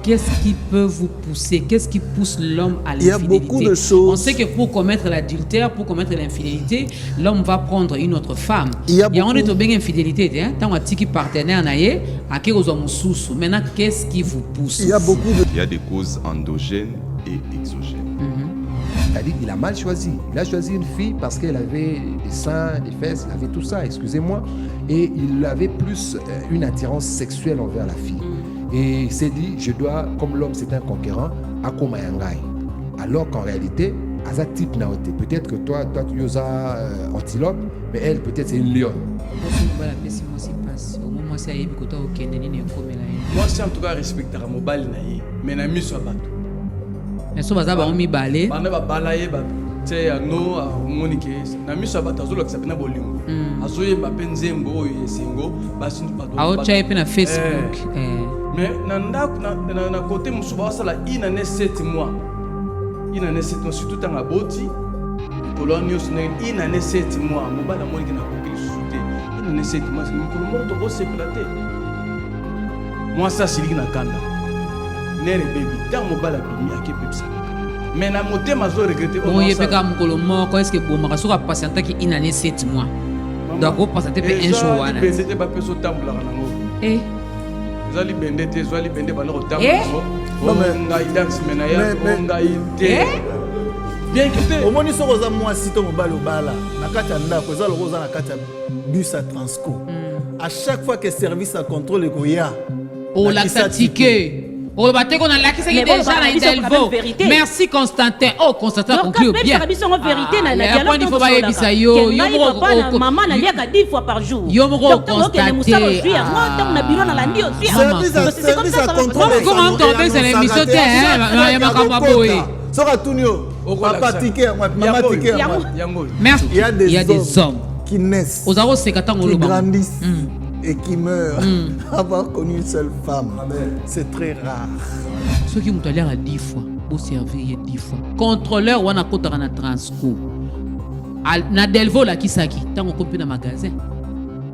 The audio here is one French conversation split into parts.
qu'est-ce qui peut vous pousser? Qu'est-ce qui pousse l'homme à l'infidélité? Il y a beaucoup de choses. On sait que pour commettre l'adultère, pour commettre l'infidélité, l'homme va prendre une autre femme. Il y a beaucoup. On est bien infidélité. Tant qu'on a un partenaire, maintenant, qu'est-ce qui vous pousse? Il y a beaucoup de. Il y a des causes endogènes et exogènes. C'est-à-dire qu'il a mal choisi. Il a choisi une fille parce qu'elle avait des seins, des fesses, il avait tout ça, excusez-moi. Et il avait plus une attirance sexuelle envers la fille. Et il s'est dit, je dois, comme l'homme c'est un conquérant, akoma yangai. Alors qu'en réalité, asa type naote. Peut-être que toi tu es antilope, mais elle peut-être c'est une lionne. Moi, c'est en tout cas respecter mon bal, mais na miso bato. Mais so baza ba mi balé. Bana ba balaye ba te no monike na miso bato azolo kisa pena bolingo. Azoye ba penzembo yesingo basi bato. Ao chai pe na Facebook. Mais na côté musuba sala ina ne 7 mois. Ina ne 7 mois surtout tanga boti. Polonio sne ina ne 7 mois mobala monike na kokili souté. Ina ne 7 mois c'est pour le monde se plater. Moi ça c'est na kanda. Nere baby tant mobala bimi ake pepsa. Mais na motema zo regretter bon yepeka mukolo moko est-ce que bon makasoka patienter ki ina ne 7 mois. Donc on patienter pe un jour wana. C'était pas peso tambula nango. Zali bende te zali bende bana ko tambula. Non mais ngai dance menaya ngai te. Bien que au moins ils sont aux moi si ton mobile bala na kata ndako za lokoza na kata bus à Transco. À chaque fois que service à contrôle ekoya oh la ticket. Oh, bah, t'es qu'on a là qui s'est déjà dans Delvaux. Merci Constantin. Oh, Constantin conclut bien. Il faut pas y ça yo. Maman n'a lié qu'à 10 fois par jour. Yo me Constantin. Service à contrôle. Comment entendre c'est l'émission hein? Il y a pas boy. Sora Tunio. Papa ticket, maman ticket. Merci. Il y a des hommes qui naissent, qui grandissent. Et qui meurt avoir connu une seule femme. C'est très rare. Ceux qui m'ont allé à 10 fois, au servir 10 fois. Contrôleur, on a côté na Transco. Na Delvaux la kisaki, tant on compte dans magasin.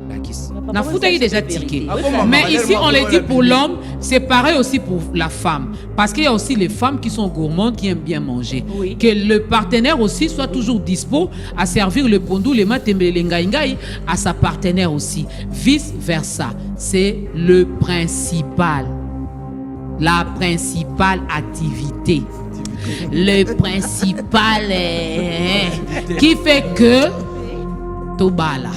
La kis. Na foutu déjà ticket. Mais ici on le dit pour l'homme, c'est pareil aussi pour la femme, parce qu'il y a aussi les femmes qui sont gourmandes, qui aiment bien manger. Oui. Que le partenaire aussi soit toujours dispo à servir le pondou, les matembe, les ngaïngaï à sa partenaire aussi. Vice versa, c'est le principal, la principale activité, le principal qui fait que tobala.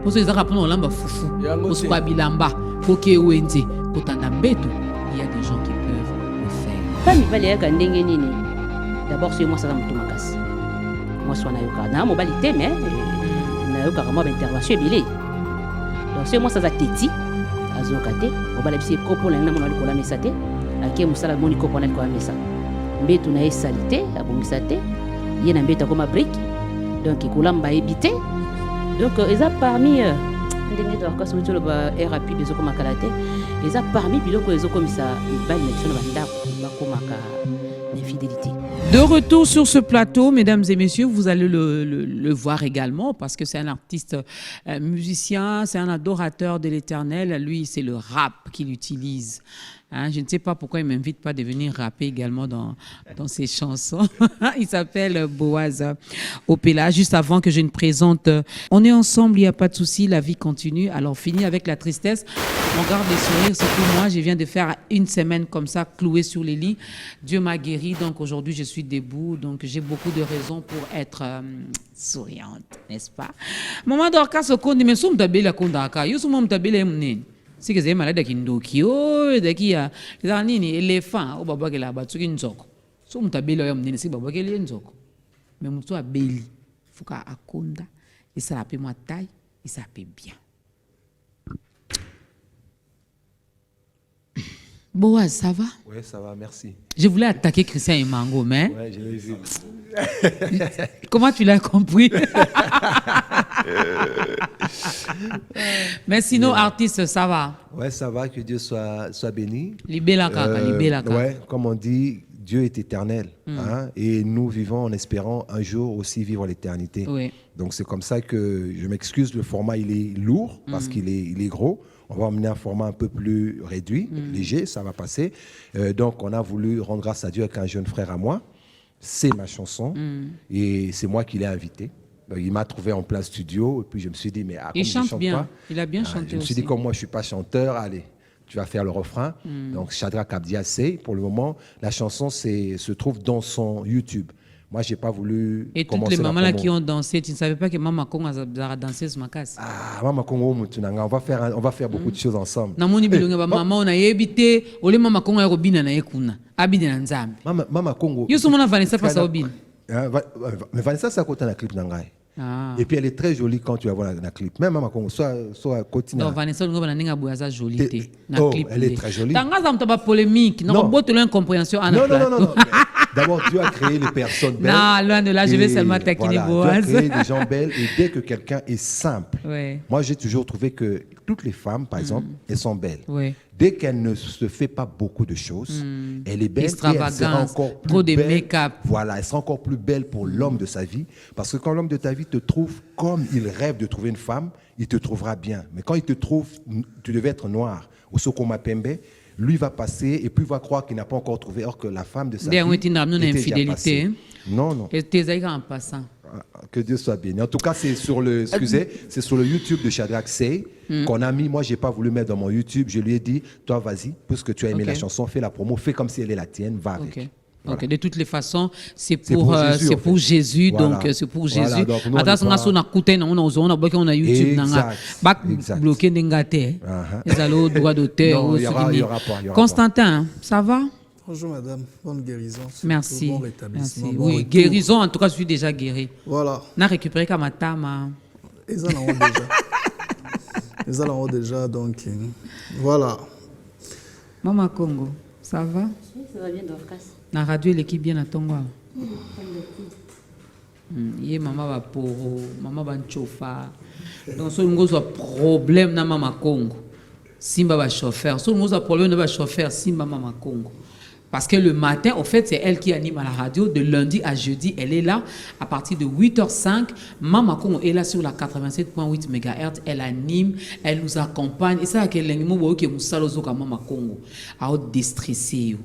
Pour ceux qui ont lamba foufou, pour ceux qui ont bilamba, pour ceux qui ont enzi, pour tanambeto, il y a des gens qui peuvent le faire. Pas mi balé ka ndenge nini. D'abord c'est moi ça me toma kasi. Moi so na yoka na mobilité mais na yoka kama intervention bilé. Donc c'est moi ça za teti azokate, on va laisser kopo na mona likola mesate, ake musala moni kopo na likola mesa. Mbeto na salité abomisate, yena mbeto comme brique. Donc ikolamba ebité. Donc, ils ont parmi de retour sur ce plateau, mesdames et messieurs, vous allez le voir également parce que c'est un artiste musicien, c'est un adorateur de l'Éternel. Lui, c'est le rap qu'il utilise. Hein, je ne sais pas pourquoi il ne m'invite pas à venir rapper également dans ses chansons. Il s'appelle Boaz Opela. Juste avant que je ne présente, on est ensemble, il n'y a pas de souci, la vie continue. Alors, fini avec la tristesse. On garde les sourires, surtout moi. Je viens de faire une semaine comme ça, clouée sur les lits. Dieu m'a guéri, donc aujourd'hui, je suis debout. Donc, j'ai beaucoup de raisons pour être souriante, n'est-ce pas? Maman Dorcas, ce qu'on dit, mais somme tabela kondaka, yo somme tabela mnen. Si que c'est malade qui ndokio, daki ya, les nini éléphant, au baba la batsuki nzoko. Somme tabela yo mnen, si baba ke nzoko. Mais mutu abeli, fuka akonda, et ça appelle moi taille, et ça appelle bien. Boaz, ça va? Oui, ça va, merci. Je voulais attaquer Christian et Mango, mais... Oui, je l'ai vu. Comment tu l'as compris? Mais sinon, artiste, ça va? Oui, ça va, que Dieu soit béni. Libéla kaka, libéla kaka. Oui, comme on dit, Dieu est éternel. Hein, et nous vivons en espérant un jour aussi vivre l'éternité. Oui. Donc c'est comme ça que je m'excuse, le format il est lourd parce qu'il est gros. On va emmener un format un peu plus réduit, léger, ça va passer. Donc on a voulu rendre grâce à Dieu avec un jeune frère à moi. C'est ma chanson et c'est moi qui l'ai invité. Donc, il m'a trouvé en plein studio et puis je me suis dit, mais il chante bien, il a bien chanté aussi. Je me suis dit, comme moi je ne suis pas chanteur, allez, tu vas faire le refrain. Donc Shadrach Abdiassé, pour le moment, la chanson se trouve dans son YouTube. Moi, je n'ai pas voulu. Et toutes les mamans là qui ont dansé, tu ne savais pas que Maman Congo a dansé sur ma casse. Ah, Maman Congo, on va faire beaucoup de choses ensemble. Maman, on a évité, ou les Maman Congo a robina na ekuna, abide na nzambe. Maman Congo. Yo soumona Vanessa passe au bin. Mais Vanessa, c'est à côté de la clip nangai. Et puis elle est très jolie quand tu la vois dans la clip. Même Maman Congo, soit à côté. Non, Vanessa, on a une boisa jolie. Elle est très jolie. Tangaza, on t'a polémique. Non, on botte l'incompréhension. Non. D'abord, Dieu a créé les personnes belles. Non, loin de là, je vais seulement taquiner Boaz. Dieu a créé des gens belles et dès que quelqu'un est simple, moi j'ai toujours trouvé que toutes les femmes, par exemple, elles sont belles. Dès qu'elle ne se fait pas beaucoup de choses, elle est belle et elle sera encore plus trop de belle. make-up. Voilà, elle sera encore plus belle pour l'homme de sa vie. Parce que quand l'homme de ta vie te trouve comme il rêve de trouver une femme, il te trouvera bien. Mais quand il te trouve, tu devais être noir, au Sokoma Pembe, lui va passer et puis va croire qu'il n'a pas encore trouvé, or que la femme de sa vie était déjà passée. Non. Et tes en passant. Que Dieu soit béni. En tout cas, c'est sur le YouTube de Shadrach Sey qu'on a mis. Moi, j'ai pas voulu mettre dans mon YouTube. Je lui ai dit, toi, vas-y, puisque tu as aimé la chanson, fais la promo, fais comme si elle est la tienne, va avec. Voilà. De toutes les façons, c'est pour Jésus, voilà. Donc c'est pour Jésus. Voilà, attends, on a écouté, on a YouTube, bloqué n'engate. Les allos droit d'auteur. Constantin, ça va? Bonjour madame, bonne guérison. Merci. Bon rétablissement. Merci. Bon oui, retour. Guérison, en tout cas, je suis déjà guéri. Voilà. On a récupéré Kamatama. Ils en ont déjà. Ils en ont déjà, donc voilà. Maman Congo, ça va? Ça va bien, Dorcas. La radio, l'équipe bien à Tonga. Maman va poro, maman va chofa. Donc, si on a un problème dans Maman Congo, Simba va chauffeur. Si on a un problème dans le chauffeur, Simba Maman Congo. Parce que le matin, en fait, c'est elle qui anime à la radio. De lundi à jeudi, elle est là. À partir de 8h05, Maman Congo est là sur la 87.8 MHz. Elle anime, elle nous accompagne. Et ça, c'est l'anime qui est moussalozo Maman Congo. À déstresser.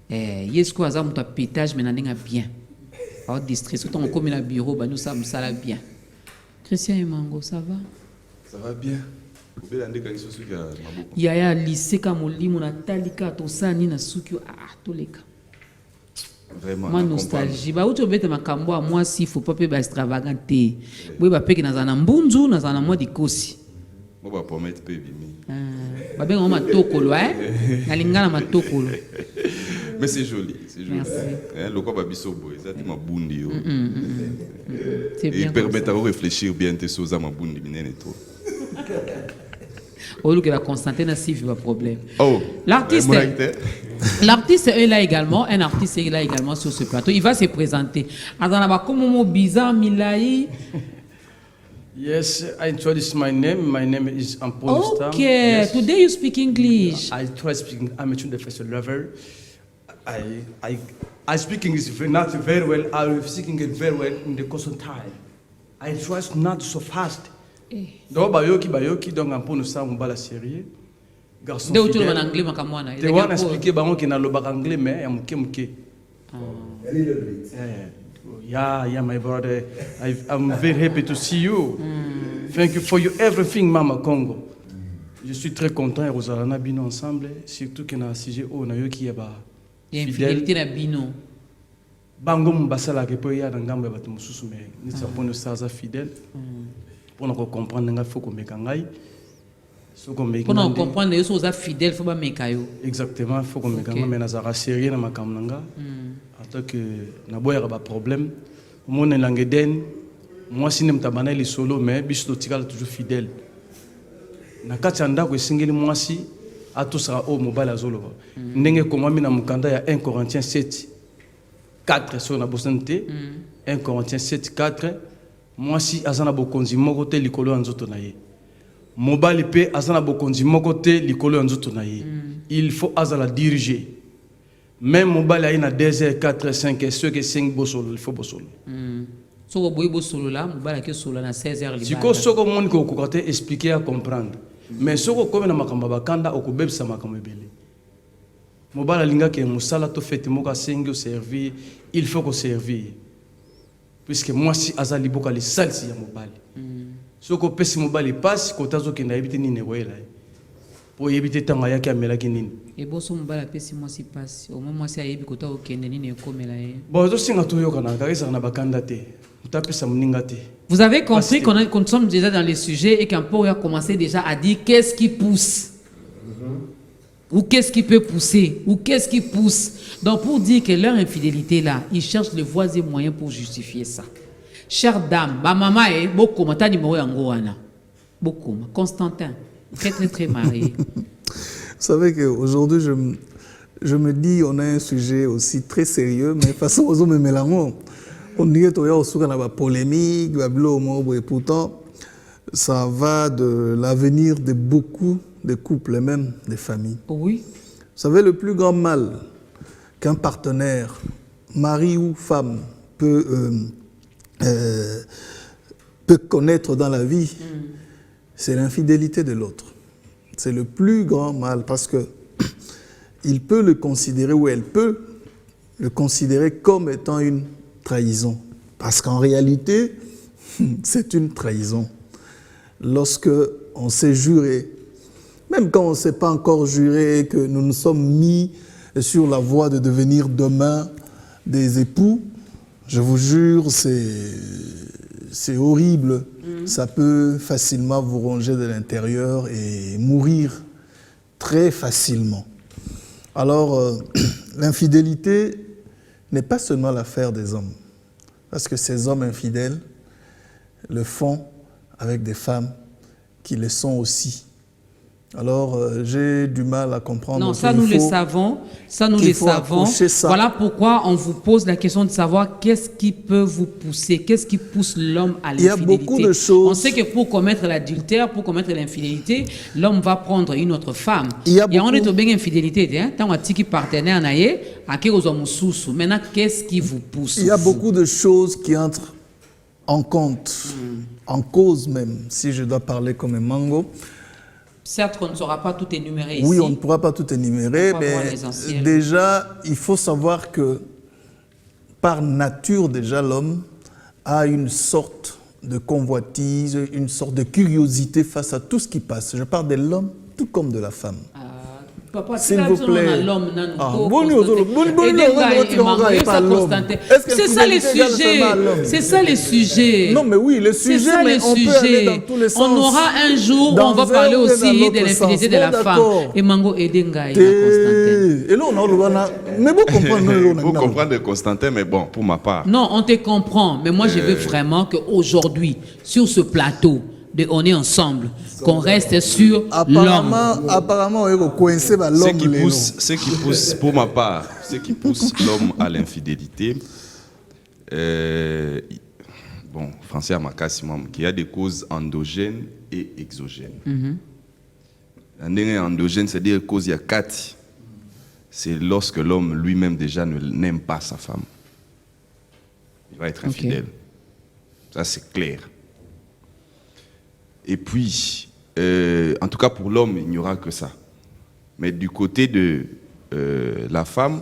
Yesko aza muta pétage mais n'enga bien. À déstresser. Quand on comme dans bureau, nous ça me bien. Christian Emango, ça va? Ça va bien. Il y a un lycée comme Molimo na talika to sani na suki toleka. Vraiment. Moi nostalgie. Ba uto bete makambo a moi si faut pas pe ba extravaganté. Boy ba pe ki na zana mbunzu na zana moi dikosi. Moi ba promettre pe bimi. Ba benga ma tokolo na lingana ma tokolo. Mais c'est joli, c'est joli. Merci. Le quoi ba biso boy, ça tu ma bundi yo. C'est bien. Et permettre à réfléchir bien tes choses à ma bundi minene toi. Au lieu que la Constantine a si un problème. Oh, l'artiste est là également, un artiste est là également sur ce plateau. Il va se présenter. Yes, I introduce my name. My name is Ampon Stam. Okay, yes. Today you speak English. I try speaking. I'm a the first level. I speak English not very well. I speak English very well in the constant time. I try not so fast. Donc bayoki donc Ampon Stam mbala sérieux. Garçon. De autour en anglais makamwana. They want to speak bango ki na loba anglais mais ya muke. Yeah, my brother. I'm very happy to see you. Thank you for everything, Mama Congo. Je suis très content et Rosalana Bino ensemble, surtout que na sujet o na yo ki ya ba. Il y a une fidélité na Bino. Bango mbasala ke po ya na ngambo ya bato mususu me ni sa pono saza fidèle. Pour nous comprendre nga faut ko meka ngai. Pour nous comprendre les choses fidèles faut ba meka yo. Exactement, faut ko meka ngai mais na za sérieux na makam nanga. En que na boya ba problème mon langue den moi sinem tabana li solo mais biso tikala toujours fidèle na kati anda ko singeli moi si atosara o mobile azolo ndenge ko mami na mukanda ya 1 Corinthiens 7 4 sur na bosante 1 Corinthiens 7 4 moi si azana bokonzi moko te likolo nzoto na ye mobile pe azana bokonzi moko te likolo nzoto na ye il faut azala diriger. Même mobile a 2 heures, 4 heures, 5 heures, ceux qui 5 bossol, il faut bossol. soko boyi bo solo la mobala ke solo na 16h libala siko soko moni ko ko te expliquer à comprendre mais soko comme na makamba bakanda okubebisa makambo ebele mobala linga ke musala to fete moka sengi servir il faut ko servir puisque moi si azali boka les salsi ya mobali soko pesi mobali passe ko tazo kenda ebite ni ne wela po ebite tanga yake amela kinini et boso mobala pesi moi si passe au moins moi si ayebi kota okende ni ne komela ye bon to singa to yokana ka na bakanda te utapesa muninga te. Vous avez compris qu'on sommes déjà dans les sujets et qu'un peu on a commencé déjà à dire qu'est-ce qui pousse ou qu'est-ce qui peut pousser ou qu'est-ce qui pousse. Donc pour dire que leur infidélité là, ils cherchent le voies et moyens pour justifier ça. Chère dame, ma maman est beaucoup mata numéro yangoana. Beaucoup Constantin, très marié. Vous savez qu'aujourd'hui je me dis on a un sujet aussi très sérieux mais façon aux hommes mélange. On dirait qu'il y a aussi une polémique, et pourtant, ça va de l'avenir de beaucoup de couples et même des familles. Oui. Vous savez, le plus grand mal qu'un partenaire, mari ou femme, peut connaître dans la vie, c'est l'infidélité de l'autre. C'est le plus grand mal parce que il peut le considérer ou elle peut le considérer comme étant une trahison. Parce qu'en réalité, c'est une trahison. Lorsque on s'est juré, même quand on ne s'est pas encore juré, que nous nous sommes mis sur la voie de devenir demain des époux, je vous jure, c'est horrible. Ça peut facilement vous ronger de l'intérieur et mourir très facilement. Alors, l'infidélité n'est pas seulement l'affaire des hommes, parce que ces hommes infidèles le font avec des femmes qui le sont aussi. Alors, j'ai du mal à comprendre. Non, ça nous le savons. Ça nous le savons. Voilà pourquoi on vous pose la question de savoir qu'est-ce qui peut vous pousser, qu'est-ce qui pousse l'homme à l'infidélité. Il y a beaucoup de choses. On sait que pour commettre l'adultère, pour commettre l'infidélité, l'homme va prendre une autre femme. Il y a beaucoup... on est bien infidélité. Tant qu'on a tiki partenaire naïe, à qui vous avez sous. Maintenant, qu'est-ce qui vous pousse? Il y a beaucoup de choses qui entrent en compte, en cause même, si je dois parler comme un mango. Certes, on ne saura pas tout énumérer ici. Oui, on ne pourra pas tout énumérer, mais déjà, il faut savoir que par nature, déjà, l'homme a une sorte de convoitise, une sorte de curiosité face à tout ce qui passe. Je parle de l'homme tout comme de la femme. S'il vous plaît. C'est ça les sujets. C'est ça les sujets. Non, mais oui, les sujets, mais on peut aller dans tous les sens. On aura un jour où on va parler aussi de l'infidélité de la femme. Et Mango Edengaï, Constantin. Et là, on a... Mais vous comprenez. Vous comprenez Constantin, mais bon, pour ma part. Non, on te comprend. Mais moi, je veux vraiment qu'aujourd'hui, sur ce plateau, on est ensemble, qu'on reste sur l'homme. Apparemment, ce qui pousse, pour ma part, ce qui pousse l'homme à l'infidélité, bon, français à ma casse, qu'il y a des causes endogènes et exogènes. Endogène, c'est-à-dire cause il y a 4. C'est lorsque l'homme lui-même déjà n'aime pas sa femme. Il va être infidèle. Ça, c'est clair. Et puis, en tout cas pour l'homme, il n'y aura que ça. Mais du côté de la femme,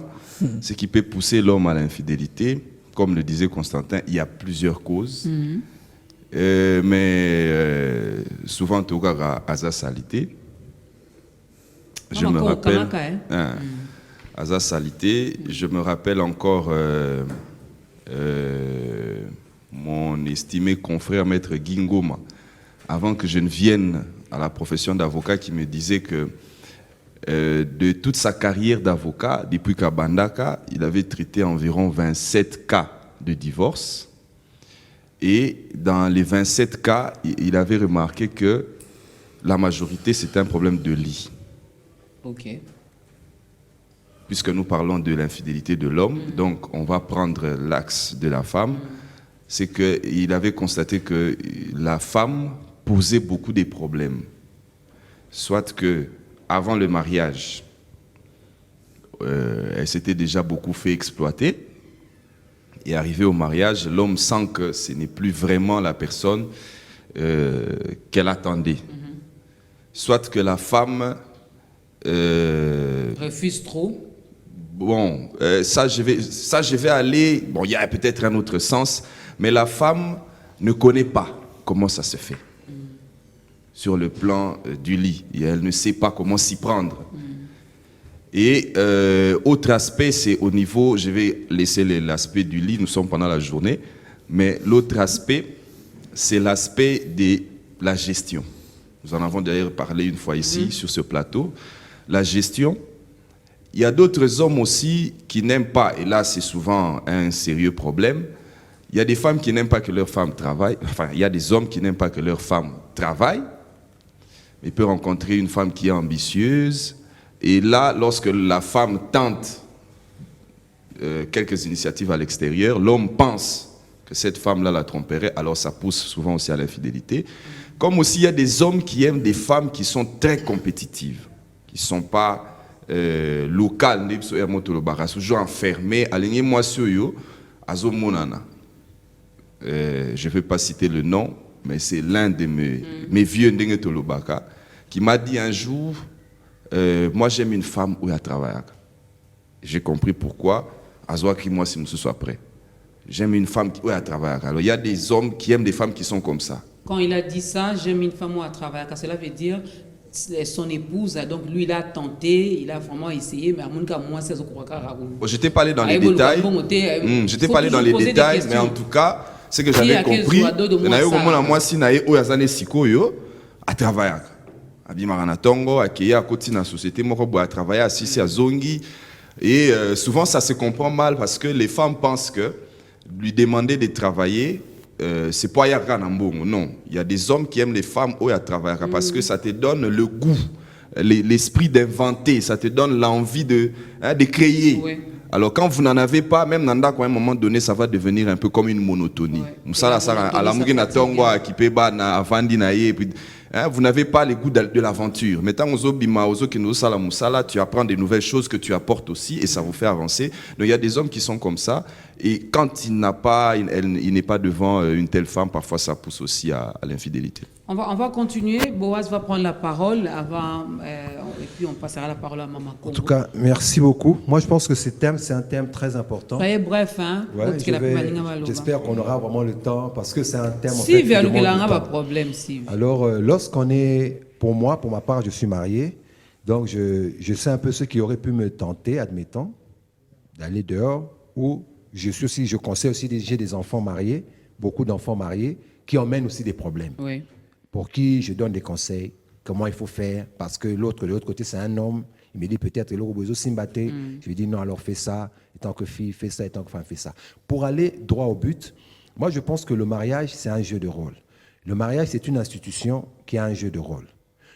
ce qui peut pousser l'homme à l'infidélité, comme le disait Constantin, il y a plusieurs causes. Mais souvent, en tout cas, à sa salité, je me rappelle... À sa salité, je me rappelle encore mon estimé confrère Maître Gingoma, avant que je ne vienne à la profession d'avocat, qui me disait que de toute sa carrière d'avocat, depuis Kabandaka, il avait traité environ 27 cas de divorce. Et dans les 27 cas, il avait remarqué que la majorité, c'était un problème de lit. Ok. Puisque nous parlons de l'infidélité de l'homme, donc on va prendre l'axe de la femme. C'est qu'il avait constaté que la femme posait beaucoup de problèmes. Soit que avant le mariage, elle s'était déjà beaucoup fait exploiter. Et arrivé au mariage, l'homme sent que ce n'est plus vraiment la personne qu'elle attendait. Soit que la femme... refuse trop. Bon, ça je vais aller... Bon, il y a peut-être un autre sens, mais la femme ne connaît pas comment ça se fait sur le plan du lit. Et elle ne sait pas comment s'y prendre. Et autre aspect, c'est au niveau... Je vais laisser l'aspect du lit, nous sommes pendant la journée, mais l'autre aspect, c'est l'aspect de la gestion. Nous en avons d'ailleurs parlé une fois ici, sur ce plateau. La gestion, il y a d'autres hommes aussi qui n'aiment pas, et là c'est souvent un sérieux problème, il y a des femmes qui n'aiment pas que leur femme travaille, enfin il y a des hommes qui n'aiment pas que leur femme travaille, mais ils peuvent rencontrer une femme qui est ambitieuse, et là lorsque la femme tente quelques initiatives à l'extérieur, l'homme pense que cette femme-là la tromperait, alors ça pousse souvent aussi à l'infidélité. Comme aussi il y a des hommes qui aiment des femmes qui sont très compétitives, qui ne sont pas locales, toujours enfermées. Alignez-moi sur yo, Azo Monana. Je ne vais pas citer le nom, mais c'est l'un de mes vieux Ndenge Tolobaka qui m'a dit un jour, moi j'aime une femme où elle travaille. J'ai compris pourquoi. Azo qui moi si je suis prêt. J'aime une femme où elle travaille. Alors il y a des hommes qui aiment des femmes qui sont comme ça. Quand il a dit ça, j'aime une femme où elle travaille, cela veut dire son épouse, donc lui il a tenté, il a vraiment essayé, mais à mon cas, moi c'est ce que je t'ai parlé dans les détails. Je t'ai parlé dans les détails, mais en tout cas, ce que j'avais compris, moi si nae o yazane sikoyo à travailler. Abimara Tongo, à côté de la société, moi à travailler assis à Zongi. Et souvent ça se comprend mal parce que les femmes pensent que lui demander de travailler, c'est pas Yaka Nambongo, non. Il y a des hommes qui aiment les femmes où elles travaillent parce que ça te donne le goût, l'esprit d'inventer, ça te donne l'envie de créer. Oui. Alors quand vous n'en avez pas, même à un moment donné, ça va devenir un peu comme une monotonie. Vous n'avez pas le goût de l'aventure. Mais tu apprends des nouvelles choses que tu apportes aussi et ça vous fait avancer. Donc il y a des hommes qui sont comme ça. Et quand il n'est pas devant une telle femme, parfois ça pousse aussi à l'infidélité. On va continuer. Boaz va prendre la parole avant, et puis on passera la parole à Maman Congo. En tout cas, merci beaucoup. Moi, je pense que ce thème, c'est un thème très important. Soyez bref, hein. Ouais, j'espère qu'on aura vraiment le temps parce que c'est un thème. Si, vers le Gélanga, pas de problème. Si. Alors, lorsqu'on est, pour ma part, je suis marié, donc je sais un peu ce qui aurait pu me tenter, admettons, d'aller dehors, ou je conseille aussi, j'ai des enfants mariés, beaucoup d'enfants mariés, qui emmènent aussi des problèmes. Oui. Pour qui je donne des conseils, comment il faut faire, parce que de l'autre côté, c'est un homme, il me dit peut-être, je lui dis non, alors fais ça, et tant que fille, fais ça, et tant que femme, fais ça. Pour aller droit au but, moi je pense que le mariage, c'est un jeu de rôle. Le mariage, c'est une institution qui a un jeu de rôle.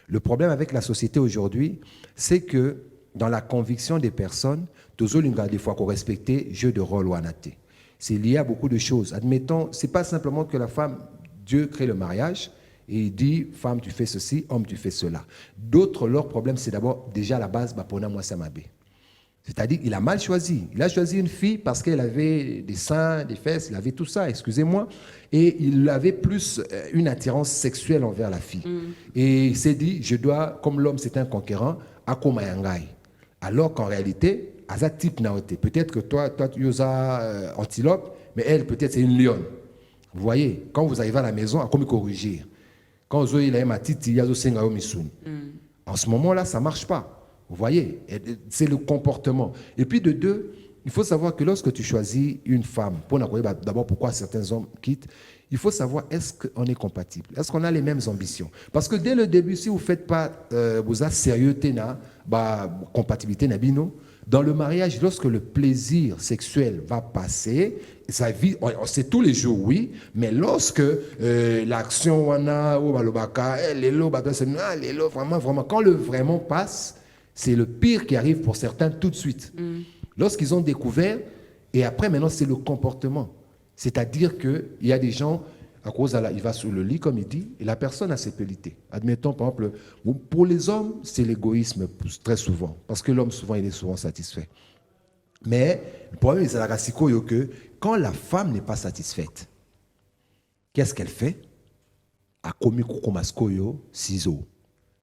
Le problème avec la société aujourd'hui, c'est que dans la conviction des personnes, des fois qu'on respecte jeu de rôle ou anaté. C'est lié à beaucoup de choses. Admettons, ce n'est pas simplement que la femme, Dieu crée le mariage, et il dit, femme, tu fais ceci, homme, tu fais cela. D'autres, leur problème, c'est d'abord, déjà à la base, Bapona Mwasamabe. C'est-à-dire, il a mal choisi. Il a choisi une fille parce qu'elle avait des seins, des fesses, il avait tout ça, excusez-moi. Et il avait plus une attirance sexuelle envers la fille. Et il s'est dit, je dois, comme l'homme c'est un conquérant, Akomayangai. Alors qu'en réalité, Aza type naote. Peut-être que toi tu as antilope, mais elle, peut-être, c'est une lionne. Vous voyez, quand vous arrivez à la maison, à comme corriger. Quand vous avez ma titi, il y a en ce moment-là, ça ne marche pas. Vous voyez, c'est le comportement. Et puis de deux, il faut savoir que lorsque tu choisis une femme, d'abord pourquoi certains hommes quittent, il faut savoir est-ce qu'on est compatible, est-ce qu'on a les mêmes ambitions. Parce que dès le début, si vous ne faites pas, vous êtes sérieux, compatibilité, dans le mariage, lorsque le plaisir sexuel va passer, ça vit, c'est tous les jours, oui, mais lorsque l'action, vraiment, quand le vraiment passe, c'est le pire qui arrive pour certains tout de suite. Lorsqu'ils ont découvert, et après, maintenant, c'est le comportement. C'est-à-dire qu'il y a des gens, à cause il va sur le lit, comme il dit, et la personne a ses pellités. Admettons, par exemple, pour les hommes, c'est l'égoïsme très souvent, parce que l'homme, souvent, il est souvent satisfait. Mais le problème, c'est la que quand la femme n'est pas satisfaite, qu'est-ce qu'elle fait? Akomi kukumaskoyo, ciseaux.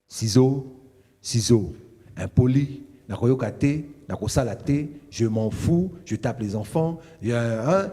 Ciseaux. Impoli, nakoyokate, nakosalate, je m'en fous, je tape les enfants.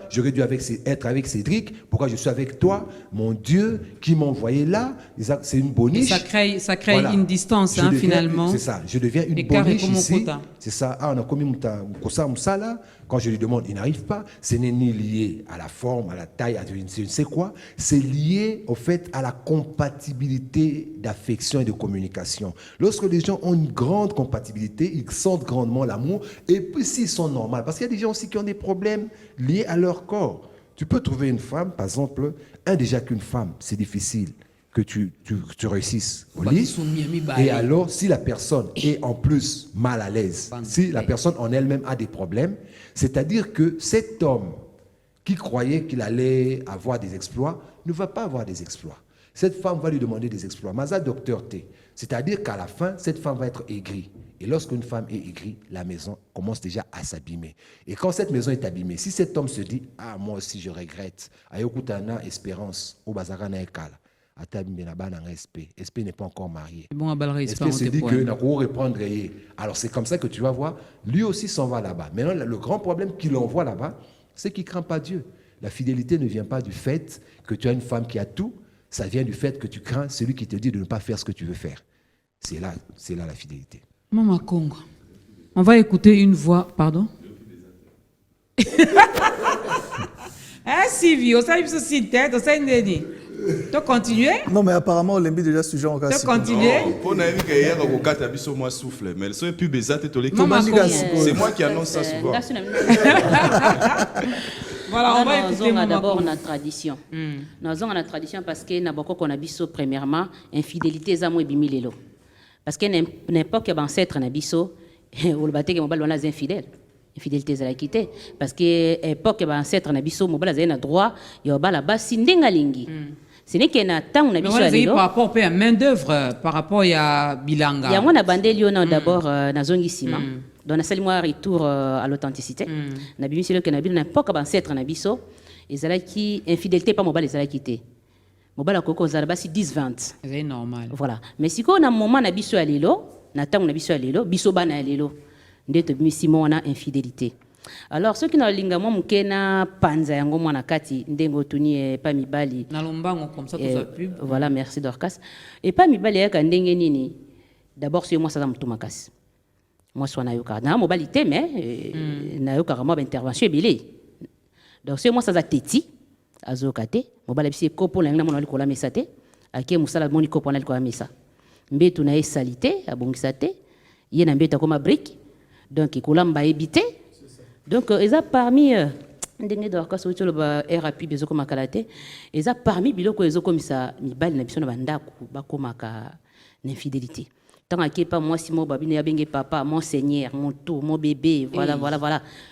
J'aurais dû être avec Cédric. Pourquoi je suis avec toi? Mon Dieu, qui m'a envoyé là? C'est une boniche. Et ça crée une distance, finalement. C'est ça, je deviens une boniche ici. C'est ça. On a commis Moussala. Quand je lui demande, il n'arrive pas. Ce n'est ni lié à la forme, à la taille, à je ne sais quoi. C'est lié, au fait, à la compatibilité d'affection et de communication. Lorsque les gens ont une grande compatibilité, ils sentent grandement l'amour. Et puis, s'ils sont normaux, parce qu'il y a des gens aussi qui ont des problèmes liés à leur corps. Tu peux trouver une femme, par exemple, déjà qu'une femme, c'est difficile que tu réussisses au lit. Et alors, si la personne est en plus mal à l'aise, si la personne en elle-même a des problèmes, c'est-à-dire que cet homme qui croyait qu'il allait avoir des exploits ne va pas avoir des exploits. Cette femme va lui demander des exploits. Maza docteur T. C'est-à-dire qu'à la fin, cette femme va être aigrie. Et lorsqu'une femme est aigrie, la maison commence déjà à s'abîmer. Et quand cette maison est abîmée, si cet homme se dit « Ah, moi aussi je regrette. Ayokutana espérance au bazarana ekala. SP n'est pas encore marié. Bon, SP se dit que reprendre. Alors c'est comme ça que tu vas voir, lui aussi s'en va là-bas. Maintenant, le grand problème qu'il envoie là-bas, c'est qu'il ne craint pas Dieu. La fidélité ne vient pas du fait que tu as une femme qui a tout, ça vient du fait que tu crains celui qui te dit de ne pas faire ce que tu veux faire. C'est là la fidélité. Maman Congo, on va écouter une voix, pardon. Sylvie, on s'est mis sur tête, on s'est dit. Tu continues? Non, mais apparemment, on l'a mis déjà sujet en cas. Tu continues? Pour n'avoir que hier, on a vu moi souffle. Mais le plus bizarre, c'est moi qui annonce ça souvent. Voilà, on va écouter d'abord notre tradition. Nous avons la tradition parce que nous avons qu'on a biso premièrement infidélité zamo ebimilelo. Parce que n'importe quel ancêtre na biso ou le baté que mobile on a infidèle. Infidélité za la quitté parce que époque ancêtre na biso mobile za na droit yo ba la basi ndenga lingi. Ce n'est qu'un temps na biso alelo. Par rapport à main d'œuvre par rapport à bilanga. Ya mona bandeli yo d'abord na zongisima. Donc, on a un retour à l'authenticité. On a vu que n'importe quel ancêtre na biso, ils ont qui infidélité pas mobile, ils ont quitté. Mobile koko zalaba si 10-20. C'est normal. Voilà. Mais si on a un moment na biso alelo, na temps na biso alelo, biso bana alelo, ndete misimo on a infidélité. Alors ceux qui n'ont linga mo mukena panza yango mwana kati ndengo tuni pas mibali. Na lombango comme ça tout ça pub. Voilà, merci Dorcas. Et pas mibali ya ndenge nini. D'abord c'est moi ça za mtumakasi. Moi, je suis en mobilité, mais je suis en intervention. Donc, c'est moi, ça a été azokate. Mobile c'est copo la ngana ko la mesate. Ake musala moni copo na ko la mesa. Mbetu na salité abongisate. Yena mbeta comme brique. Donc, ikolamba ebité. Donc, ils ont parmi ndenge de ka soto ba RAP bezo comme kalate. Ils ont parmi biloko ezo comme ça mibali na biso na bandako ba komaka n'infidélité. Tant que pas moi si mon babine a bien papa, mon seigneur, mon tout, mon bébé, voilà.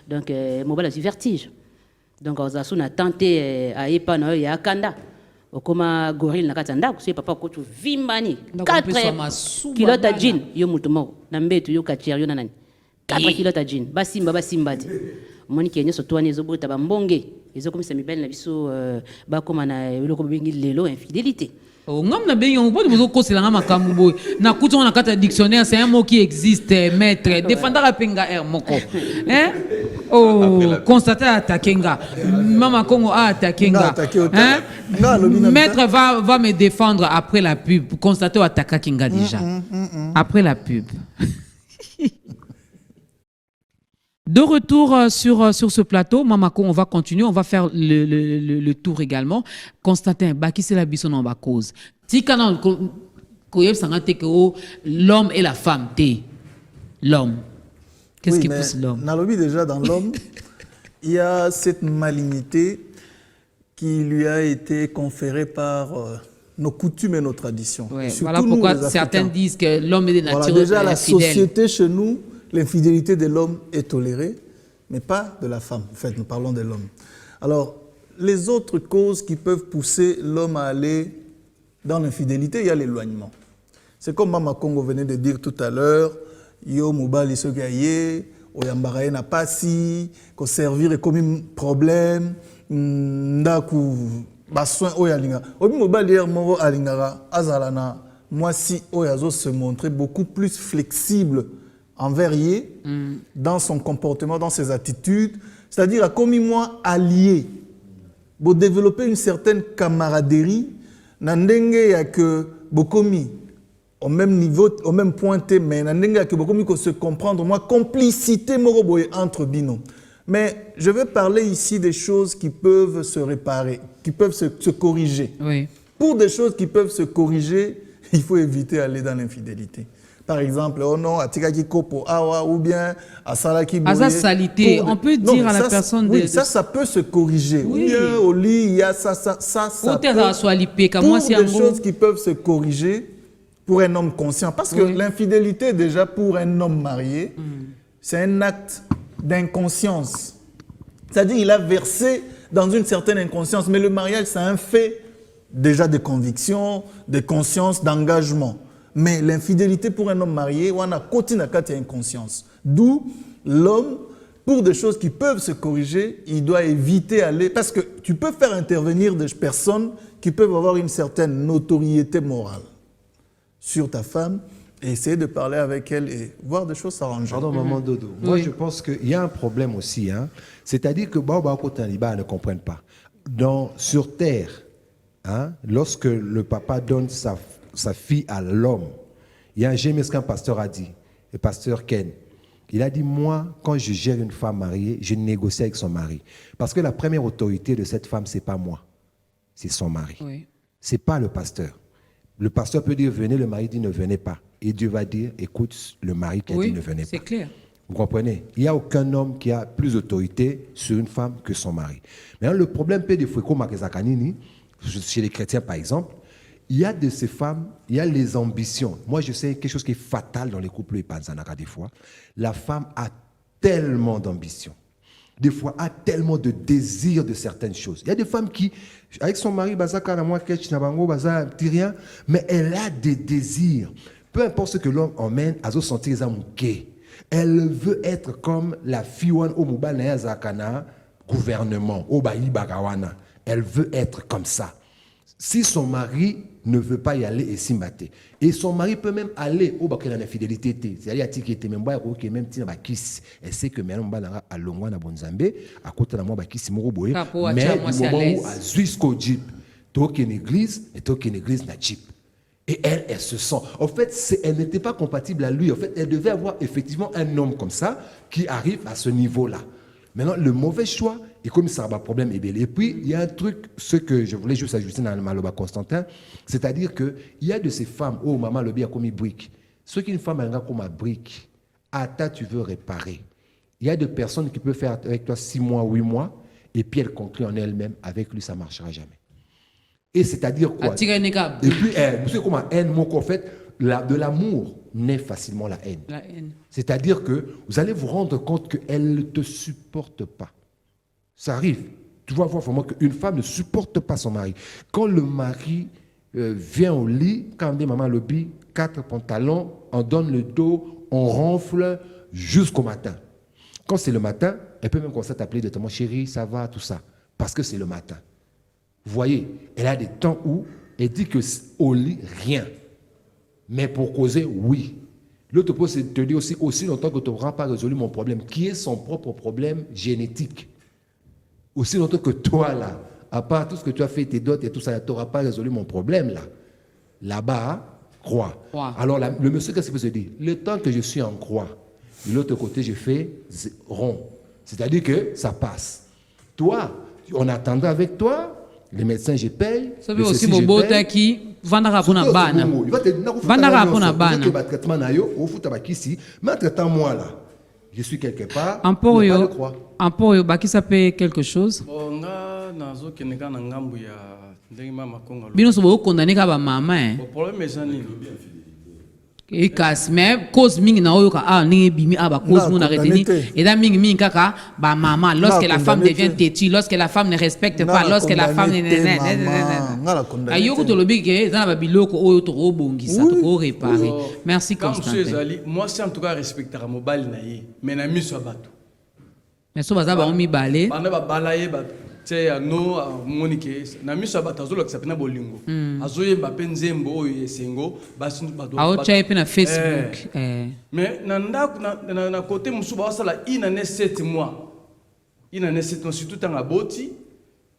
Donc mon bal a du vertige. Donc on a tenté à épa na ya kanda. Okoma gorille na katanda, c'est papa ko tu vimbani. 4 kilos de jean yo mutumo. Na mbetu yo kachir yo nanani. 4 kilos de jean. Basimba ti. Moni kenyo so toane zo bota ba mbonge. Ezo comme ça mi belle na biso ba koma na eloko bengi lelo infidélité. Ngam na bengi on peut vous causer la makambo boy na kuto na kata dictionnaire c'est un mot qui existe maître défendra penga er moko hein constater attaquenga mama Congo a attaquenga hein maître va me défendre après la pub constater attaquer kinga déjà après la pub. De retour sur ce plateau, Mamako, on va continuer, on va faire le tour également. Constantin, qui c'est la bison en bas cause. Si l'homme et la femme, l'homme. Qu'est-ce qui pousse l'homme? Nalobi déjà dans l'homme, il y a cette malignité qui lui a été conférée par nos coutumes et nos traditions. Ouais, voilà pourquoi certains disent que l'homme est de nature infidèle. Déjà la société chez nous, l'infidélité de l'homme est tolérée, mais pas de la femme. En fait, nous parlons de l'homme. Alors, les autres causes qui peuvent pousser l'homme à aller dans l'infidélité, il y a l'éloignement. C'est comme Mama Congo venait de dire tout à l'heure, yo mobali so gaye, oyambaka ye na pasi koservir ekomi problème ndaku basoin oyo alingaka obi mobali yer moko alingaka azala na mwasi oyo azo se montrer beaucoup plus flexible envers ye dans son comportement, dans ses attitudes, c'est-à-dire à comme moi allié pour développer une certaine camaraderie nandenge ya que bokomi au même niveau, au même point T, mais nandenge ya que bokomi ko se comprendre moi complicité moko boye entre bino. Mais je veux parler ici des choses qui peuvent se réparer, qui peuvent se corriger. Oui. Pour des choses qui peuvent se corriger, il faut éviter d'aller dans l'infidélité. Par exemple, oh non, atikaki kopo awa ou bien asalaki boye. Asa salité, on peut dire à la personne oui, ça peut se corriger. Oui. Ou bien au lit, il y a ça pour des choses qui peuvent se corriger pour un homme conscient. Parce que l'infidélité, déjà, pour un homme marié, c'est un acte d'inconscience. C'est-à-dire qu'il a versé dans une certaine inconscience. Mais le mariage, c'est un fait déjà de conviction, de conscience, d'engagement. Mais l'infidélité pour un homme marié, on a côté inconscience. D'où l'homme, pour des choses qui peuvent se corriger, il doit éviter d'aller... Parce que tu peux faire intervenir des personnes qui peuvent avoir une certaine notoriété morale sur ta femme et essayer de parler avec elle et voir des choses s'arranger. Pardon, maman Dodo. Moi, je pense qu'il y a un problème aussi. Hein. C'est-à-dire que les ne comprennent pas. Sur Terre, hein, lorsque le papa donne sa fille à l'homme, il y a un gémisse qu'un pasteur a dit, le pasteur Ken. Il a dit, moi, quand je gère une femme mariée, je négocie avec son mari. Parce que la première autorité de cette femme, ce n'est pas moi, c'est son mari. Oui. Ce n'est pas le pasteur. Le pasteur peut dire, venez, le mari dit, ne venez pas. Et Dieu va dire, écoute, le mari qui a dit, ne venez pas. C'est clair. Vous comprenez? Il n'y a aucun homme qui a plus d'autorité sur une femme que son mari. Mais le problème, chez les chrétiens, par exemple, il y a de ces femmes, il y a les ambitions. Moi, je sais quelque chose qui est fatal dans les couples épanzanaka des fois. La femme a tellement d'ambition. Des fois, a tellement de désir de certaines choses. Il y a des femmes qui, avec son mari, mais elle a des désirs. Peu importe ce que l'homme emmène, à sentir elle veut être comme la fille au gouvernement, au bagawana. Elle veut être comme ça. Si son mari ne veut pas y aller et s'y mater, et son mari peut même aller au bac de l'infidélité, c'est-à-dire que même elle sait que même à Longwa na Bonzambe, à côté de moi, mais du moment où à jusqu'au jeep, toque une église et toque une église na jeep. Et elle se sent. En fait, elle n'était pas compatible à lui. En fait, elle devait avoir effectivement un homme comme ça qui arrive à ce niveau-là. Maintenant, le mauvais choix, et comme ça a un problème, et puis il y a un truc, ce que je voulais juste ajouter dans le Maloba Constantin, c'est-à-dire qu'il y a de ces femmes, oh maman, le bien comme brique. Ce qu'une femme a comme un brique, à ta tu veux réparer. Il y a des personnes qui peuvent faire avec toi 6 mois, 8 mois, et puis elle conclut en elle-même, avec lui, ça ne marchera jamais. Et c'est-à-dire quoi? Et puis, vous savez comment haine, en fait, de l'amour naît facilement la haine. La haine. C'est-à-dire que vous allez vous rendre compte qu'elle ne te supporte pas. Ça arrive. Tu vas voir vraiment qu'une femme ne supporte pas son mari. Quand le mari vient au lit, quand on dit maman lobby, 4 pantalons, on donne le dos, on ronfle jusqu'au matin. Quand c'est le matin, elle peut même commencer à t'appeler directement chérie, ça va, tout ça. Parce que c'est le matin. Vous voyez, elle a des temps où elle dit qu'au lit, rien. Mais pour causer, oui. L'autre point, c'est de te dire aussi longtemps que tu n'auras pas résolu mon problème, qui est son propre problème génétique. Aussi longtemps que toi, là, à part tout ce que tu as fait, tes dots et tout ça, tu n'auras pas résolu mon problème, là. Là-bas, croix. Wow. Alors, le monsieur, qu'est-ce qu'il peut se dire? Le temps que je suis en croix, de l'autre côté, je fais rond. C'est-à-dire que ça passe. Toi, on attendra avec toi. Les médecins, je paye. Ça veut aussi mon beau qui vendra pour la bana. Vendra pour la bana. Mais entre-temps, moi là, je suis quelque part. En Poyo, qui s'appelle quelque chose. Bino sobo condamné ka ba maman. Le problème est ça. Et casse mais cause ming na oyo ka ni bimi ba cause mon arrêté et da ming kaka ba maman lorsque la femme devient têtue, lorsque la femme ne respecte pas, lorsque la femme ayoko to lobi ke za ba biloko oyo to robongisa to ko réparer. Merci Constantin. Moi c'est en tout cas respecter mobile na ye mais na miso bato. Mais so baza ba mi balé. Bana ba balaye bato. C'est no monike na miso bato azola que ça pena bolingo. Azoye ba penzembo oyo esengo basi bato. A ocha pe na Facebook. Mais na côté musuba wasala ina ne 7 mois. Ina ne 7 mois surtout tanga boti.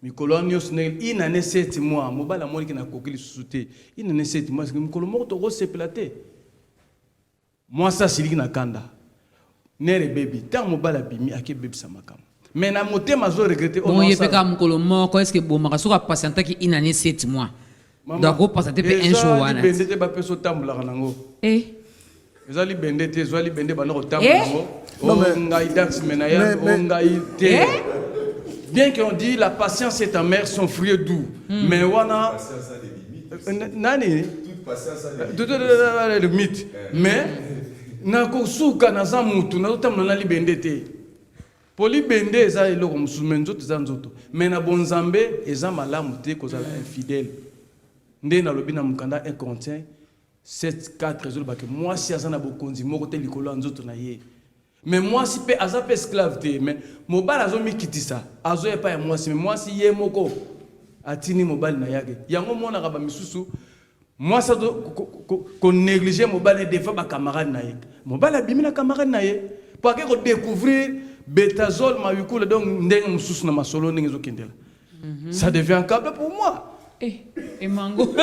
Mikolo nyos ne ina ne 7 mois mobala monike na kokili susute. Ina ne 7 mois que mikolo moko to se platé. Moi ça siliki na kanda. Nere baby tant mobala bimi ake baby samakam. Mais na motema zo regretter bon il fait comme mokolo moko est-ce que bon maka soka patienter ki ina ne 7 mois. Donc on patienter pe un jour wana. Bendete ba peso tambula nango. Ezali bendete ezali bende ba no tambula nango. On ngai dance menaya on ngai te. Bien qu'on dit la patience est amère, son fruit est doux. Mais wana nani toute patience a des limites. Mais na ko suka na za mutu na tamna na libendete. Poli bende eza eloko musumenzo tezanzoto. Mais na bonzambe eza malamu te ko za infidèle. Nde na lobi na mukanda 1 Corinthiens 7:4 rezolo ba que moi si azana bokonzi moko te likolo nzoto na ye. Mais moi si pe aza pe esclave te mais mobile azo mikitisa azo e pa ya moi si mais moi si ye moko atini mobile na yake yango mona ka ba misusu moi ça ko négliger mobile et des fois ba camarade na ye mobile abimi na camarade na ye pour que ko découvrir betazol ma yukula donc ndenge misusu na masolo ndenge zo kendela ça devient un câble pour moi. Et Mango.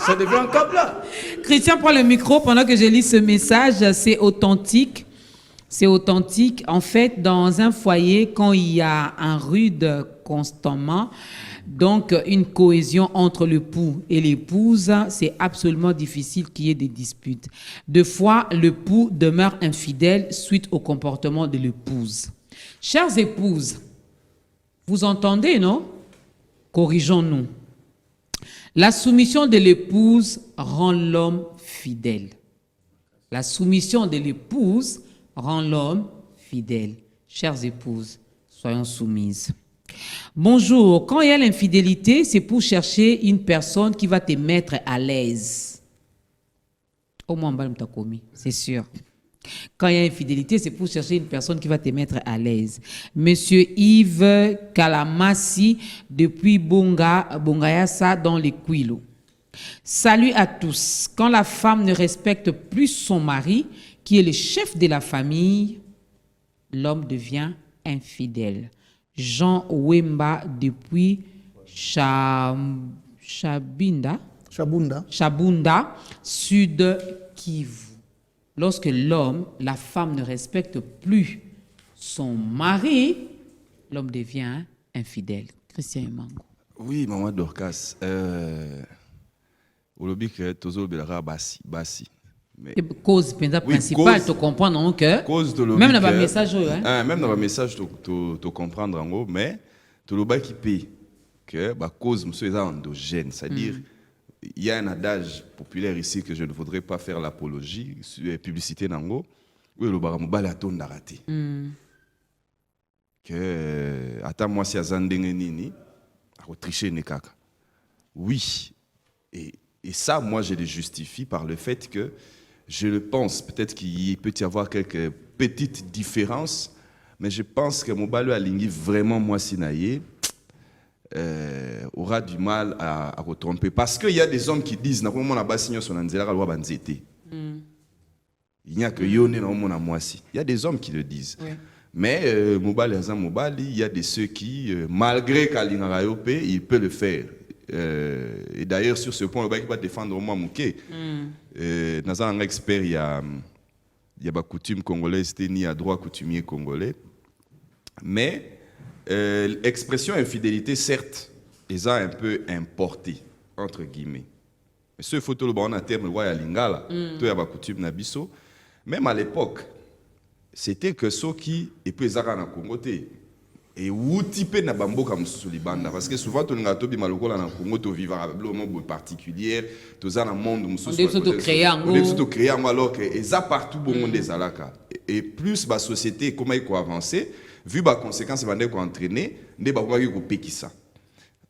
Ça devient un câble là. Christian prend le micro pendant que je lis ce message, c'est authentique. C'est authentique. En fait, dans un foyer, quand il y a un rude constamment, donc une cohésion entre l'époux et l'épouse, c'est absolument difficile qu'il y ait des disputes. Deux fois, l'époux demeure infidèle suite au comportement de l'épouse. Chères épouses, vous entendez, non? Corrigeons-nous. La soumission de l'épouse rend l'homme fidèle. La soumission de l'épouse rend l'homme fidèle. Chères épouses, soyons soumises. Bonjour, quand il y a l'infidélité, c'est pour chercher une personne qui va te mettre à l'aise. Au moins, c'est sûr. Quand il y a infidélité, c'est pour chercher une personne qui va te mettre à l'aise. Monsieur Yves Kalamassi, depuis Bongayasa, dans les Kouilo. Salut à tous. Quand la femme ne respecte plus son mari, qui est le chef de la famille, l'homme devient infidèle. Jean Wemba, depuis Chabunda, Sud Kivu. Lorsque l'homme, la femme ne respecte plus son mari, l'homme devient infidèle. Christian Mango. Oui, maman Dorcas. Olobi que tozo belara basi. Mais cause principale, tu comprends non que même dans le message, même dans le message, tu comprendre en gros, mais tu le qui paye que la cause monsieur est endogène, c'est-à-dire il y a un adage populaire ici que je ne voudrais pas faire l'apologie sur la publicité nango où le baramobal a ton raté que attends moi si azandenge nini a tricher ne kaka oui et ça moi je le justifie par le fait que je le pense peut-être qu'il peut y avoir quelques petites différences mais je pense que mobalo alingi vraiment moi sinaye aura du mal à retromper. Parce qu'il y a des hommes qui disent il n'y a que Yone il y a des hommes qui le disent. Oui. Mais il y a des ceux qui, malgré Kalingarayope, il peut le faire. Et d'ailleurs, sur ce point, il va défendre moi Mouké. Dans un expert, il y a la coutume congolaise, c'était ni à droit coutumier congolais. Mais l'expression infidélité, certes, est un peu importée, entre guillemets. Mais ce photo, le bon terme, le roi Lingala, tout y a coutume nabiso. Même à l'époque, c'était que ceux qui, et puis Zara na Congoté, et wuti pe na bamboka mususu libanda parce que souvent to nga to bi malokola na Congo to vivre avec le monde particulier to za na monde mususu to créer alors que eza partout bon monde ezalaka et plus ba société comment il ko avancer vu ba conséquences bande ko entraîner nde ba ko pekisa.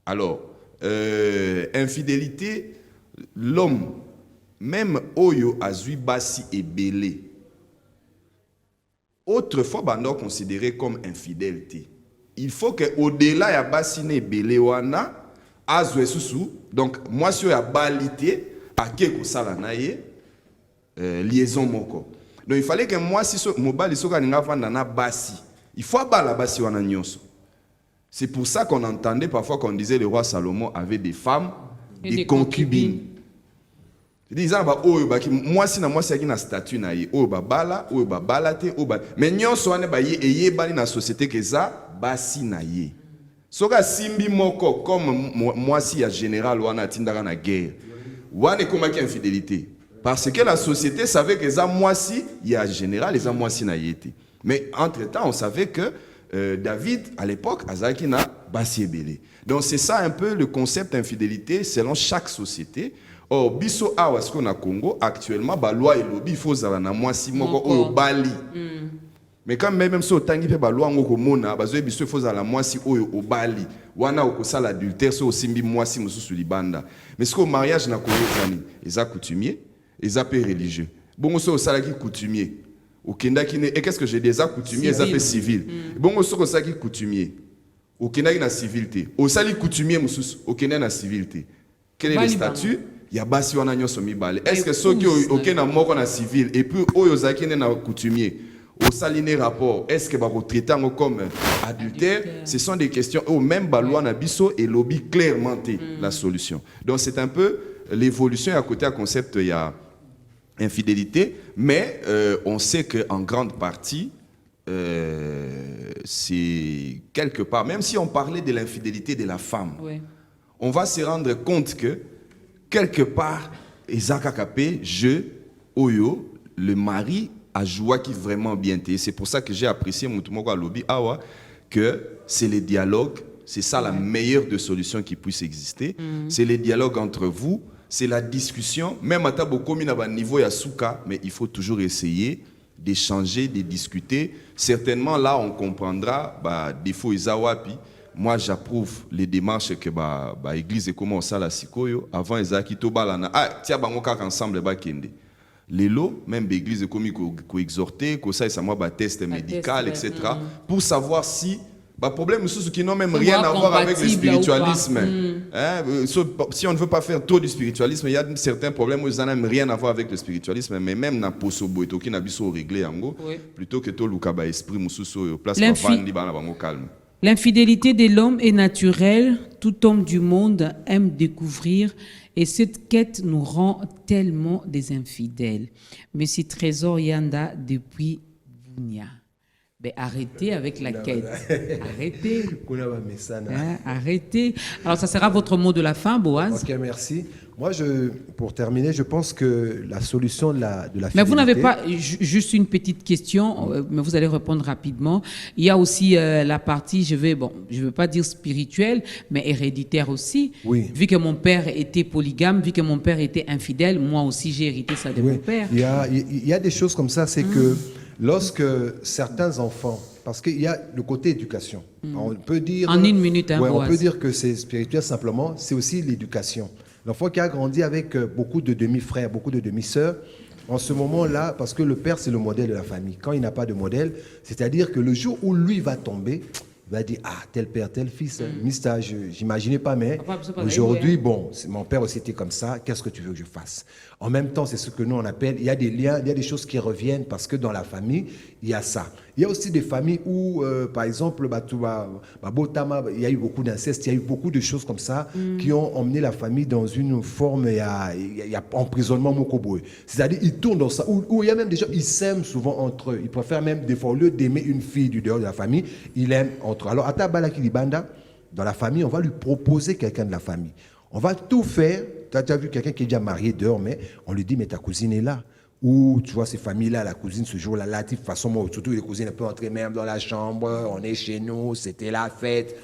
Alors infidélité, l'homme même oyo azui basi et belé autrefois bando considéré comme infidélité. Il faut que au-delà ya basi ne belé wana azwe susu donc moi si ya balité ake ko sala naye liaison moko. Donc il fallait que moi si mobali soka ninga vanda na basi il faut bala basi wana nyonso. C'est pour ça qu'on entendait parfois qu'on disait le roi Salomon avait des femmes et des concubines. Disant bah oh bah moi si na statut na ye oh bah bala te oh bah mais nyonso ane ba ye bali na société que ça basi na ye. Soka simbi moko comme moi si ya général wana tindaka na guerre. Wana comme qui infidélité parce que la société savait que ça moi si ya général et ça moi si na yete. Mais entre-temps on savait que David, à l'époque, Azaki n'a basi belé. Donc c'est ça un peu le concept d'infidélité selon chaque société. Or, biso awasko na Congo, actuellement, ba loi et lobby, il faut zalana moi si moko au Bali. Mais quand même so tangi pe ba loi ngoko mona, ba zo biso faut zala moi si au Bali. Wana oko sala adultère so simbi moi si mususu libanda. Mais ce qu'au mariage na Congo zani, eza coutumier, eza pe religieux. Bon so sala ki coutumier. Au Kenda qui et qu'est-ce que j'ai des coutumiers les appels civils bon au soko ça qui coutumier au Kenda na civilité au sali coutumier mususu au Kenda na civilité quel est le statut il y a basi wana nyoso mibale est-ce que ceux qui au Kenda moko na civil et puis oyo zaki na coutumier au sali rapport est-ce que ba ko traiter comme adultère ce sont des questions au même ba loi na biso et lobby clairement la solution. Donc c'est un peu l'évolution à côté à concept il y a infidélité, mais on sait qu'en grande partie, c'est quelque part, même si on parlait de l'infidélité de la femme, on va se rendre compte que quelque part, Ezaka Kapé, Oyo, le mari a joué qui vraiment bien été. C'est pour ça que j'ai apprécié Moutoumoko Alobi Awa, que c'est le dialogue, c'est ça la meilleure des solutions qui puisse exister. C'est le dialogue entre vous. C'est la discussion, même à Tabokomi à niveau Yasuka, mais il faut toujours essayer d'échanger, de discuter. Certainement, là, on comprendra défaut Izawapi. Moi, j'approuve les démarches que l'église et comment ça la sikoyo avant Izaki Tobalana. Ah, tiens, bangoka ensemble ba kende. Lélo, même l'église et comment ko exhorter, ko ça et ça moi test médical, etc. Pour savoir si problème qui n'ont même rien à voir avec le spiritualisme. Si on ne veut pas faire trop du spiritualisme, il y a certains problèmes où ils n'ont même rien à voir avec le spiritualisme, mais même dans Posobo et qui n'a pas réglé plutôt que tout le esprit mususu place calme. L'infidélité de l'homme est naturelle, tout homme du monde aime découvrir et cette quête nous rend tellement des infidèles. Monsieur Trésor Yanda depuis Bunia. Ben, arrêtez avec la quête. Arrêtez. Arrêtez. Alors, ça sera votre mot de la fin, Boaz. Ok, merci. Moi, pour terminer, je pense que la solution de la fidélité... Mais vous n'avez pas juste une petite question, mais vous allez répondre rapidement. Il y a aussi la partie, je veux pas dire spirituelle, mais héréditaire aussi. Oui. Vu que mon père était polygame, vu que mon père était infidèle, moi aussi j'ai hérité ça de mon père. Il y a des choses comme ça, c'est que lorsque certains enfants, parce qu'il y a le côté éducation, on peut dire... En une minute, on peut dire que c'est spirituel simplement, c'est aussi l'éducation. L'enfant qui a grandi avec beaucoup de demi-frères, beaucoup de demi-sœurs, en ce moment-là, parce que le père, c'est le modèle de la famille. Quand il n'a pas de modèle, c'est-à-dire que le jour où lui va tomber, il va dire, ah, tel père, tel fils, Mista, j'imaginais pas, mais aujourd'hui, bon, mon père aussi était comme ça, qu'est-ce que tu veux que je fasse? En même temps, c'est ce que nous on appelle, il y a des liens, il y a des choses qui reviennent parce que dans la famille, il y a ça. Il y a aussi des familles où, par exemple, il y a eu beaucoup d'inceste, il y a eu beaucoup de choses comme ça qui ont emmené la famille dans une forme, il y a emprisonnement mokoboé. C'est-à-dire, ils tournent dans ça, où il y a même des gens, ils s'aiment souvent entre eux. Ils préfèrent même, des fois, au lieu d'aimer une fille du dehors de la famille, ils aiment entre eux. Alors, à Tabalaki Libanda, dans la famille, on va lui proposer quelqu'un de la famille. On va tout faire. Tu as déjà vu quelqu'un qui est déjà marié dehors, mais on lui dit, mais ta cousine est là. où tu vois ces familles-là, la cousine ce jour-là, de toute façon, moi, surtout les cousines, elles peuvent entrer même dans la chambre, on est chez nous, c'était la fête.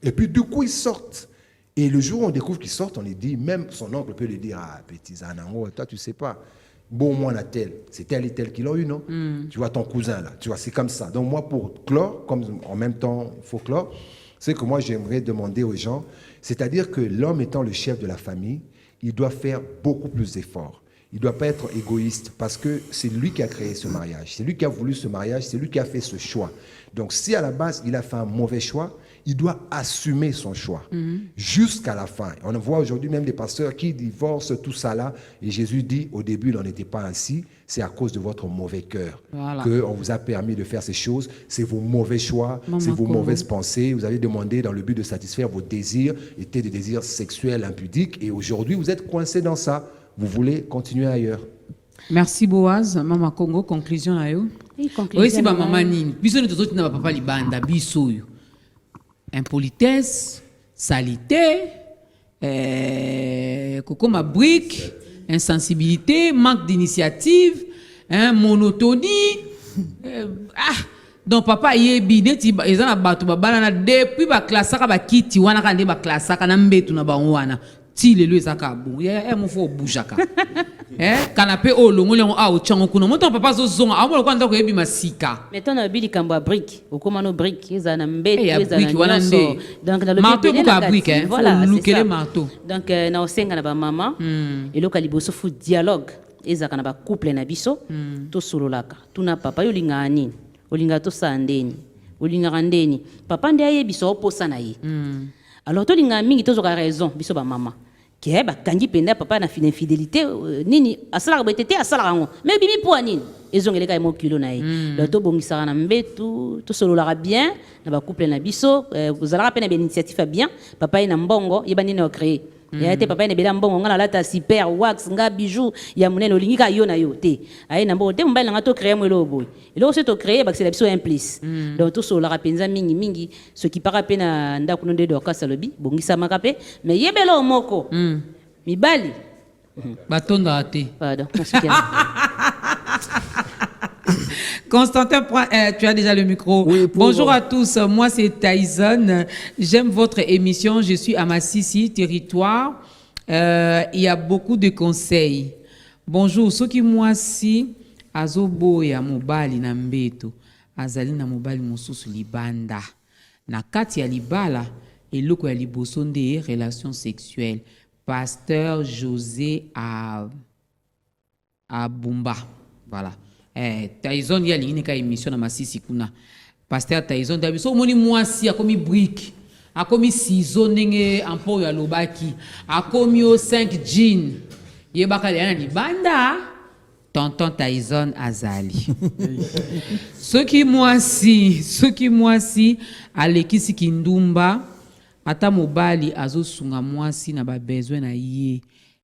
Et puis du coup, ils sortent. Et le jour où on découvre qu'ils sortent, on les dit, même son oncle peut lui dire, ah, petit Zanango, toi, tu sais pas. Bon, moi, on a tel. C'est tel et tel qui l'ont eu, non? Tu vois, ton cousin, là. Tu vois, c'est comme ça. Donc, moi, pour clore, comme en même temps, il faut clore, c'est que moi, j'aimerais demander aux gens, c'est-à-dire que l'homme étant le chef de la famille, il doit faire beaucoup plus d'efforts. Il ne doit pas être égoïste parce que c'est lui qui a créé ce mariage. C'est lui qui a voulu ce mariage, c'est lui qui a fait ce choix. Donc, si à la base, il a fait un mauvais choix, il doit assumer son choix jusqu'à la fin. On voit aujourd'hui même des pasteurs qui divorcent tout ça là. Et Jésus dit, au début, il n'en était pas ainsi. C'est à cause de votre mauvais cœur qu'on vous a permis de faire ces choses. C'est vos mauvais choix, c'est vos mauvaises pensées. Vous avez demandé dans le but de satisfaire vos désirs, étaient des désirs sexuels impudiques. Et aujourd'hui, vous êtes coincé dans ça. Vous voulez continuer ailleurs. Merci Boaz. Maman Congo, conclusion là yo. Oui, c'est ma maman Nini. Biso nous tous na papa libanda biso yo. Impolitesse, salité, coco ma brique, insensibilité, manque d'initiative, monotonie. Donc papa yebi neti ezana batu babana na depuis ba classe ka ba kiti wana ka nde ba classe ka na mbetu na ba wana ti lelo ezaka bu mo fo bujaka canapé o longo longo a o chango kuna moto papa zo zonga amolo kwa ndako yebi masika mettons na bili kamba brique okomano brique ezana mbetu ezana wana nde donc dans le marteau buka brique voilà lukele marteau donc na osenga na ba mama eloka liboso fu dialogue ezaka na ba couple na biso to sololaka tuna papa yo linga nini olinga to sandeni olinga randeni papa ndi aye biso oposa na ye alors to linga mingi to zoka raison biso ba mama ke ba kangi penda papa na infidélité nini asala betete asala ngo mais bimi po nini ezongeleka e mo kilo na ye donc to bongisa na mbetu to solola bien na ba couple na biso vous allez rappeler une initiative bien papa ina mbongo yeba nini o créer ya te papa ina bela mbongo ngala lata super wax nga bijou ya munene olingi ka yo na yo te aye na mbongo te mbala nga to créer mo lobo ilo se to créer ba c'est la biso implice donc to solola penza mingi mingi ce qui para pe na ndako no de doka salobi bongisa makape mais yebelo moko mibali batonda te pardon Constantin, tu as déjà le micro. Oui, bonjour à tous, moi c'est Tyson. J'aime votre émission, je suis à Massissi, territoire. Il y a beaucoup de conseils. Bonjour, ceux qui moi si azobo ya mobali na mbeto, azali na mobali mosusu libanda. Na kati ya libala, eloko ya liboso nde relations sexuelles. Pasteur José à Bumba. Voilà. Tyson ya lingine ka émission na Masisi kuna. Pasteur Tyson dabiso moni mwasi akomi brique. Akomi ciseau ndenge ampo ya lobaki. Akomi o 5 jean. Yebaka yana libanda. Tonton Tyson azali. Ceux qui mwasi alekisi kindumba ata mobali azosunga mwasi na ba besoin na ye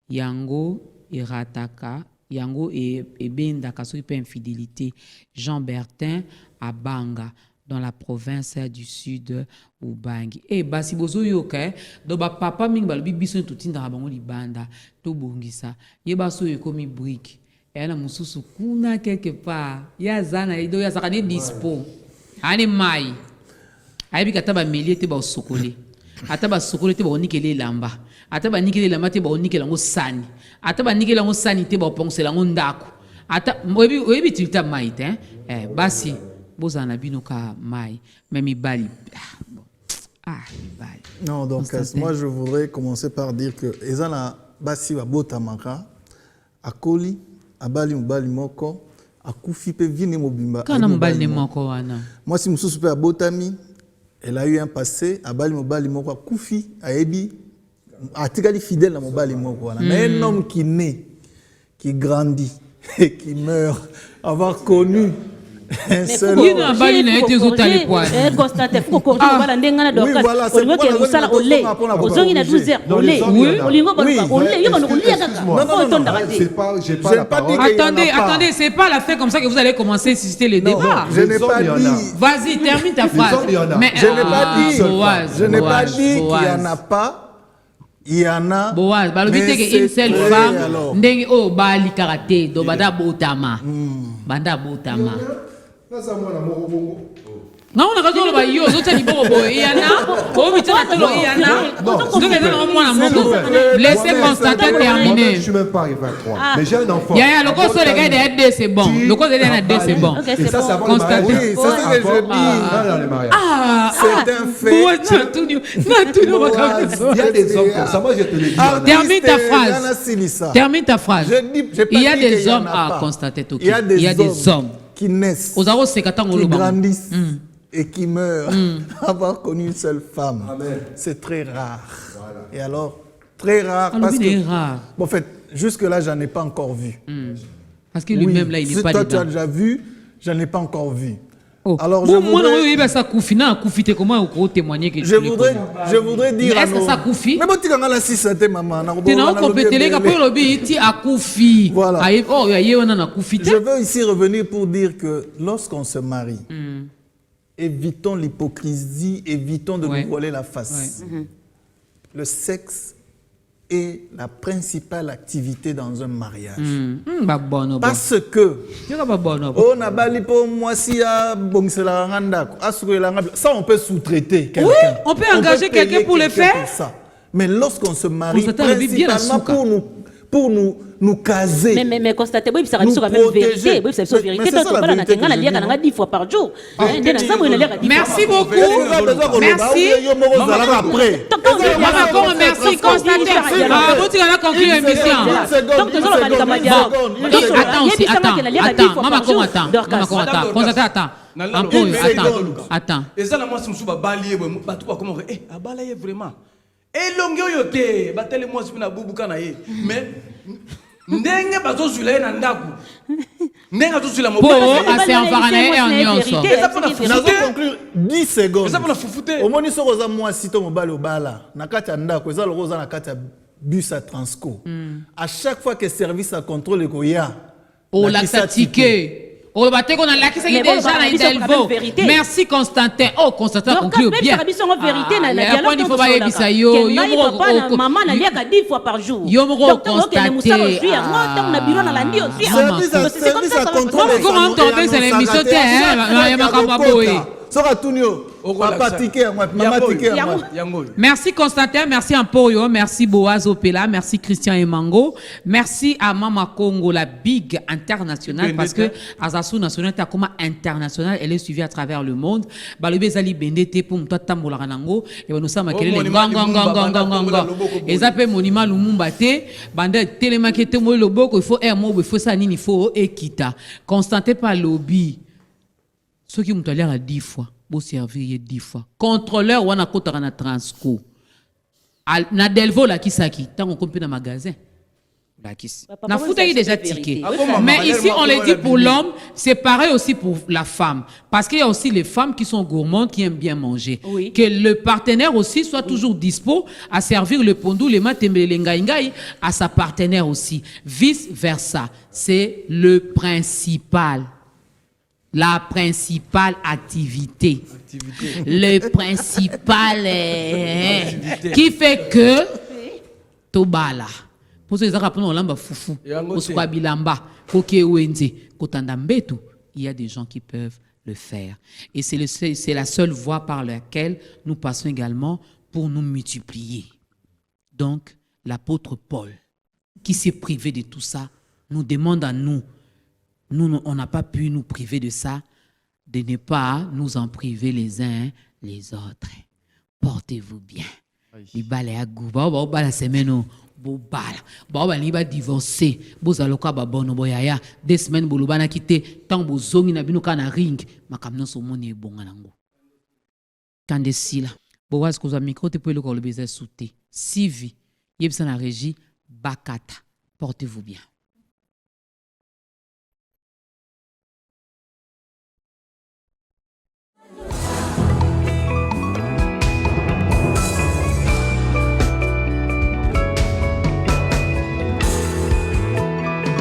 yango erataka yango ebenda kasoki pe infidélité. Jean Bertin à Banga dans la province du sud Ubangi. Basi bozo yoka do ba papa mingi balobi biso totinda bango libanda to bongisa ye baso ekomi brique yana mususu kuna quelque part ya zana ido ya sakane dispo ani mai ayebi kata ba melie te ba sokole ata ba sokole te ba onikele lamba ata ba nikele lamba te ba onikele ngo sani ata ba nikele ngo sani te ba ponsela ngo ndako ata oyebi tilta mai te basi bozana bino ka mai mais mibali mibali. Non, donc moi je voudrais commencer par dire que ezana basi ba botamaka akoli abali mobali moko akufi pe vine mobimba kana mobali moko wana moi si mususu pe abotami elle a eu un passé abali mobali moko akufi ayebi atikali fidèle na mobali moko wana mais un homme qui naît qui grandit et qui meurt avoir connu un seul homme. Attendez, c'est pas la fin comme ça que vous allez commencer à susciter le débat. Je n'ai pas dit. Vas-y, termine ta phrase. Je n'ai pas dit qu'il n'y en a pas. Il y en a. Boaz, balobi mais te une c'est seule vrai, femme, alors. ndenge o bali karaté, do banda botama. Banda botama. Non, on a raison, le baillot, aux autres niveaux, il y en a. Au huitième atelier, il y en a. Donc, il y a au moins un mot. Laissez Constantin terminer. Je suis même pas arrivé à 3. Mais j'ai un enfant. Il y a le code sur les gars de RD, c'est bon. Le code de RD, c'est bon. Et ça, ça va Constantin. Oui, c'est ce que je dis. C'est un fait. Il y a des hommes comme ça. Moi, je te le dis. Termine ta phrase. Termine ta phrase. Il y a des hommes à constater. Il y a des hommes qui naissent, qui grandissent et qui meurent avoir connu une seule femme. C'est très rare. Voilà. Et alors, très rare parce que... rare. Bon, en fait, jusque-là, j'en ai pas encore vu. Parce que lui-même, là, il n'est pas toi, dedans. tu as déjà vu, j'en ai pas encore vu. Oh. Alors, bon, je voudrais... moi, ça Koufina, Koufite, comment on témoigner que je voudrais dire est-ce que ça Koufi? Mais bon, tu as si c'était maman. Tu n'as pas compété les capes, il a Koufi. Voilà. Oh, il y a un Koufi. Je veux ici revenir pour dire que lorsqu'on se marie, évitons l'hypocrisie, évitons de nous voiler la face. Le sexe est la principale activité dans un mariage. Parce que ça, on peut sous-traiter quelqu'un. Oui, on peut engager quelqu'un pour le faire. Mais lorsqu'on se marie, principalement pour nous caser, mais constatez, oui, ça reste quand même vérité. Oui, c'est vérité. Donc, on va la 10 fois par jour. Merci beaucoup. Merci. Merci, Constantin. Attends. Et ça, la moi, c'est un balier. Comment vraiment. Et longueur yote, batele moi c'est na bubu kana ye. Mais ndenge bazo zula na ndaku. Ndenge bazo zula mobo. C'est en parallèle et en nuance. Et ça pour conclure 10 secondes. Et ça pour la foufoute. Au moni so roza moi sito mobali obala. Na kati ya ndaku eza lo roza na kati ya bus à Transco. À chaque fois que service à contrôle ekoya. Oh la ticket. Oh, bah, t'es qu'on a l'acquis déjà dans Hidalgo. Merci Constantin. Oh, Constantin conclut bien. Il faut pas y ça yo. Maman n'a lié qu'à 10 fois par jour. Yo mo Constantin. Service à contrôle. Comment tomber c'est l'émission Merci Constantin, merci Emporio, merci Boaz Opela, merci Christian Emango, merci à Mama Congo, la big internationale, parce que Azasu national ta comme international, elle est suivie à travers le monde. Balobé Zali Bendete pour toi tambola ranango et nous sommes à quel et ça peut monument Lumumba te bande télémaquette mo loboko il faut air mo il faut ça nini il faut ekita. Constantin par lobby. Ceux qui m'ont allé à 10 fois. Beau servir 10 fois. Contrôleur, on a côté na Transco. Na Delvo la kisaki. Tant qu'on compte dans magasin. La kis. Na foutu déjà ticket. Mais ici on le dit pour l'homme, c'est pareil aussi pour la femme, parce qu'il y a aussi les femmes qui sont gourmandes, qui aiment bien manger. Oui. Que le partenaire aussi soit toujours dispo à servir le pondou, les matembele lengaingai à sa partenaire aussi. Vice versa. C'est le principal. La principale activité. Le principal qui fait que Tobala. Pour ceux qui ont lamba foufou, il y a des gens qui peuvent le faire. Et c'est la seule voie par laquelle nous passons également pour nous multiplier. Donc, l'apôtre Paul, qui s'est privé de tout ça, nous demande à nous, on n'a pas pu nous priver de ça, de ne pas nous en priver les uns les autres. Portez-vous bien. Les balais à goût, la semaine, ni ba divorcer, bozaloka ba bono boyaya, 2 semaines bolobana quitté, tant bozongi na bino kana ring, makamno so moni bonga nango. Kandesila, boaz ko za micro te pour le ko le baiser souté. Sivi, yebsa na régie bakata. Portez-vous bien.